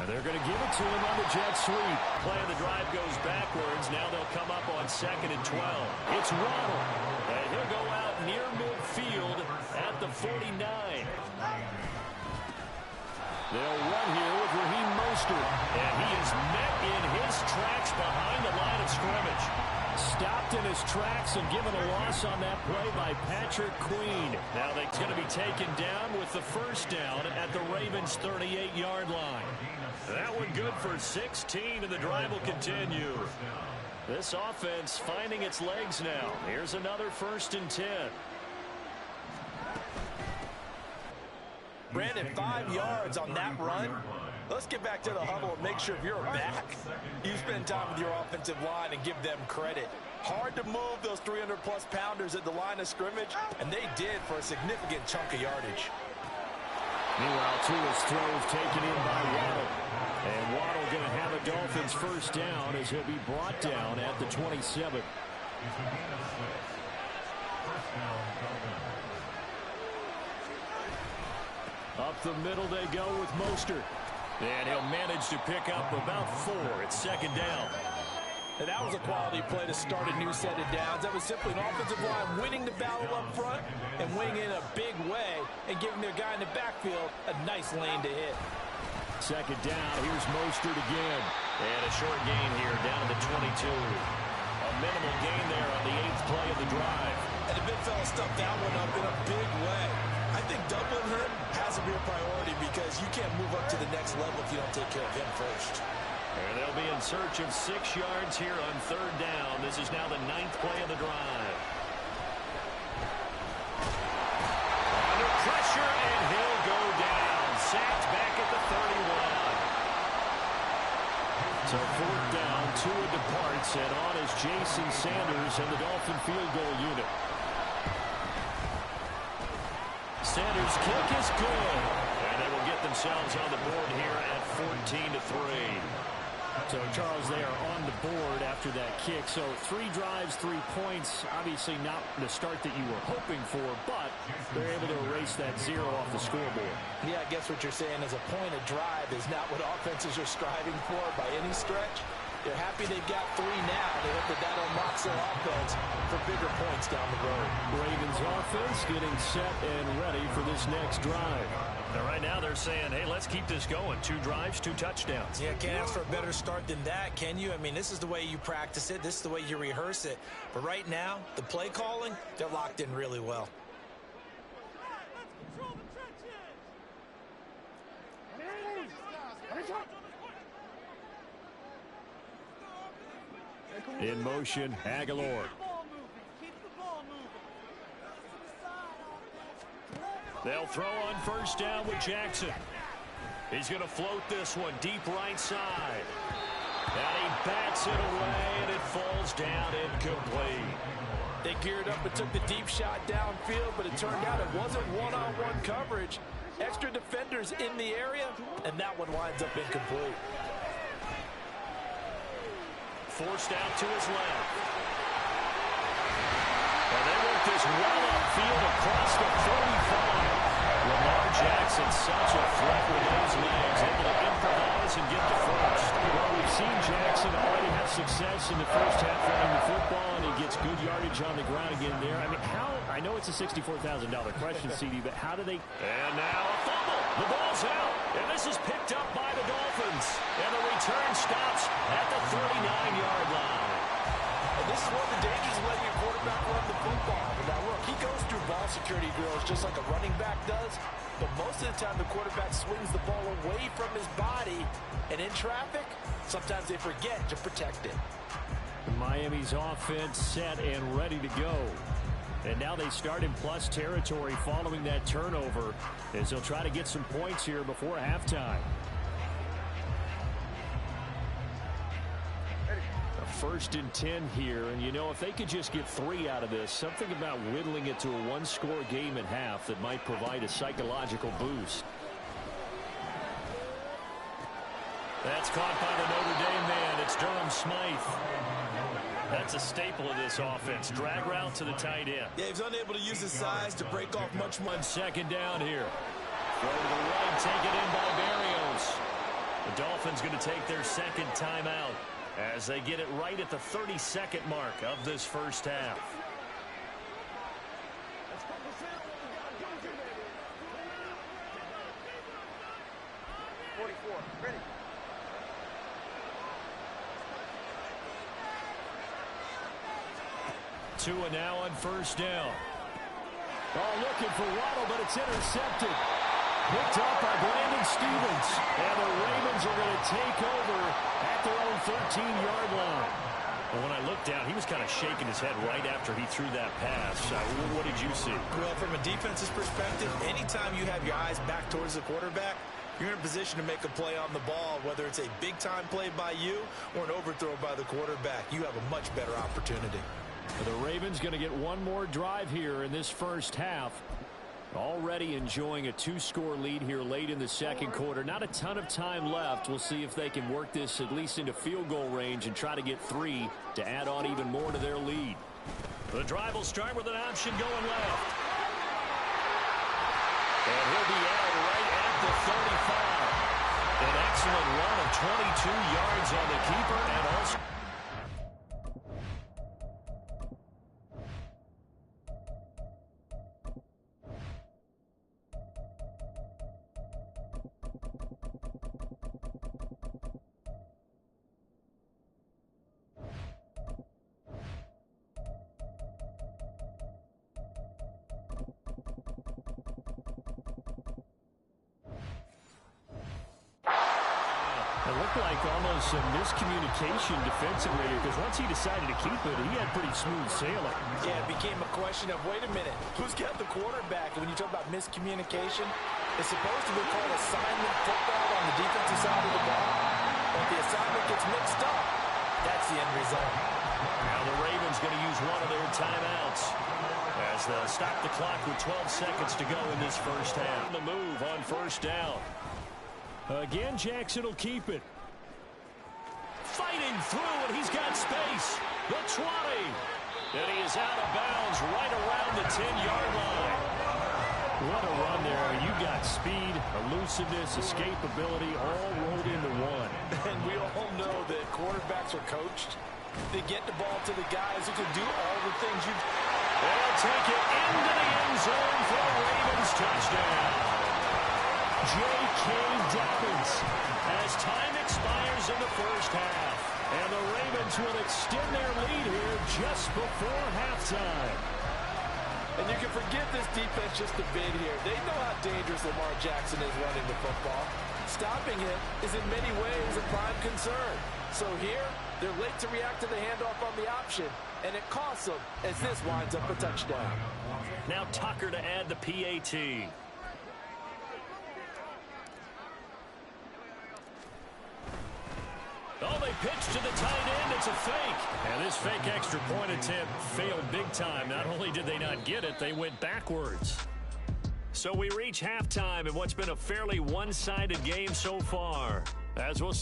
They're going to give it to him on the jet sweep. Play of the drive goes backwards. Now they'll come up on 2nd and 12. It's Waddle. And he'll go out near midfield at the 49. They'll run here with Raheem Mostert. And he is met in his tracks behind the line of scrimmage. Stopped in his tracks and given a loss on that play by Patrick Queen. Now they're going to be taken down with the first down at the Ravens' 38-yard line. That one good for 16, and the drive will continue. This offense finding its legs now. Here's another 1st and 10. Brandon, 5 yards on that run. Let's get back to the huddle and make sure if you're back, you spend time with your offensive line and give them credit. Hard to move those 300-plus pounders at the line of scrimmage, and they did for a significant chunk of yardage. Meanwhile, Tua's throws taken in by Waddle. And Waddle going to have a Dolphins first down as he'll be brought down at the 27. Up the middle they go with Mostert. And he'll manage to pick up about 4. It's 2nd down. And that was a quality play to start a new set of downs. That was simply an offensive line winning the battle up front and winning in a big way and giving their guy in the backfield a nice lane to hit. 2nd down. Here's Mostert again. And a short gain here down to the 22. A minimal gain there on the 8th play of the drive. And the big fella stuffed that one up in a big way. I think doubling him has to be a priority because you can't move up to the next level if you don't take care of him first. And they'll be in search of 6 yards here on 3rd down. This is now the 9th play of the drive. Under pressure, and he'll go down. Sacked back at the 31. So 4th down, Tua departs, and on is Jason Sanders and the Dolphin field goal unit. Sanders' kick is good. And they will get themselves on the board here at 14-3. So, Charles, they are on the board after that kick. So 3 drives, 3 points. Obviously not the start that you were hoping for, but they're able to erase that 0 off the scoreboard. Yeah, I guess what you're saying is a point of drive is not what offenses are striving for by any stretch. They're happy they've got 3 now. They hope that that unlocks their offense for bigger points down the road. Ravens offense getting set and ready for this next drive. And right now they're saying, hey, let's keep this going. 2 drives, 2 touchdowns. Yeah, can't ask for a better start than that, can you? I mean, this is the way you practice it. This is the way you rehearse it. But right now, the play calling, they're locked in really well. In motion, Aguilar. They'll throw on 1st down with Jackson. He's going to float this one deep right side. And he bats it away, and it falls down incomplete. They geared up and took the deep shot downfield, but it turned out it wasn't one-on-one coverage. Extra defenders in the area, and that one winds up incomplete. Forced out to his left. And they work this well upfield across the 45. Lamar Jackson, such a threat with those legs, able to improvise and get the first. Well, we've seen Jackson already have success in the first half running the football, and he gets good yardage on the ground again there. I mean, I know it's a $64,000 question, CD, but how do they... And now a fumble. The ball's out, and this is picked up by the Dolphins. And the return stops at the 39-yard line. And this is one of the dangers of letting your quarterback run the football. Now, look, he goes through ball security drills just like a running back does, but most of the time the quarterback swings the ball away from his body, and in traffic, sometimes they forget to protect it. Miami's offense set and ready to go. And now they start in plus territory following that turnover as they'll try to get some points here before halftime. A 1st and 10 here, and you know, if they could just get 3 out of this, something about whittling it to a 1-score game at half that might provide a psychological boost. That's caught by the Notre Dame man. It's Durham Smythe. That's a staple of this offense. Drag route to the tight end. Yeah, he's unable to use his size to break off much more. 2nd down here. Throw to the right, take it in by Barrios. The Dolphins going to take their second timeout as they get it right at the 32nd mark of this first half. Ready. Tua now on first down. Oh, looking for Waddle, but it's intercepted. Picked up by Brandon Stevens. And the Ravens are going to take over at their own 13-yard line. Well, when I looked down, he was kind of shaking his head right after he threw that pass. What did you see? Well, from a defense's perspective, anytime you have your eyes back towards the quarterback, you're in a position to make a play on the ball, whether it's a big-time play by you or an overthrow by the quarterback. You have a much better opportunity. The Ravens going to get one more drive here in this first half. Already enjoying a 2-score lead here late in the second quarter. Not a ton of time left. We'll see if they can work this at least into field goal range and try to get 3 to add on even more to their lead. The drive will start with an option going left. And he'll be out right at the 35. An excellent run of 22 yards on the keeper and also... It looked like almost some miscommunication defensively because once he decided to keep it, he had pretty smooth sailing. Yeah, it became a question of, wait a minute, who's got the quarterback? And when you talk about miscommunication, it's supposed to be called assignment football on the defensive side of the ball. But the assignment gets mixed up. That's the end result. Now the Ravens going to use one of their timeouts as they'll stop the clock with 12 seconds to go in this first half. The move on first down. Again, Jackson will keep it. Fighting through, and he's got space. The 20. And he is out of bounds right around the 10-yard line. What a run there. You got speed, elusiveness, escapability, all rolled into one. And we all know that quarterbacks are coached. They get the ball to the guys who can do all the things you... They'll take it into the end zone for a Ravens touchdown. J.K. Dobbins as time expires in the first half. And the Ravens will extend their lead here just before halftime. And you can forgive this defense just a bit here. They know how dangerous Lamar Jackson is running the football. Stopping him is in many ways a prime concern. So here, they're late to react to the handoff on the option. And it costs them as this winds up a touchdown. Now Tucker to add the PAT. Oh, they pitch to the tight end. It's a fake. And this fake extra point attempt failed big time. Not only did they not get it, they went backwards. So we reach halftime in what's been a fairly one-sided game so far. As we'll see.